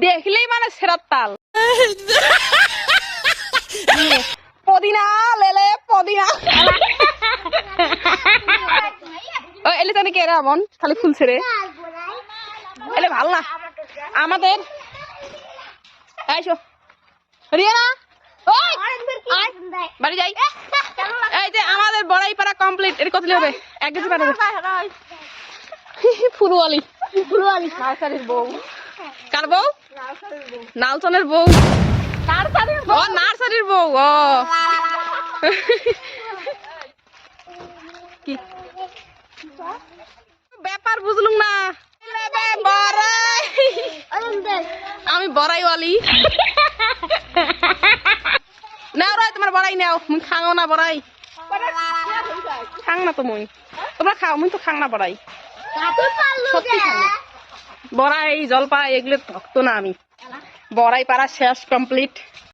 দেখলেই মানে সেরার তাল। পদিনা লেলে পদিনা এলে জানি কে রে এমন খালি ফুলছে রে এলে ভাল না আমাদের রিয়ানা বাড়ি যাই। এই যে আমাদের বড়াই পাড়া কমপ্লিট। এর কত হবে? 1 কেজি পাঠাবে। ফুলওয়ালি নার্সারির বউ। কার বউ? নালসনের বউ। ও নার্সারির বউ। ও কি ব্যাপার বুঝলুম না। আমি বড়াইওয়ালি। নাও রাই তোমার বড়াই নাও। মুই খাও না বড়াই। খাং না তো মুই। তোমরা খাও, মুই তো খাং না বড়াই। সত্যি খাং না বড়াই জলপাই এগুলো ভক্ত না আমি। বড়াই পাড়া শেষ কমপ্লিট।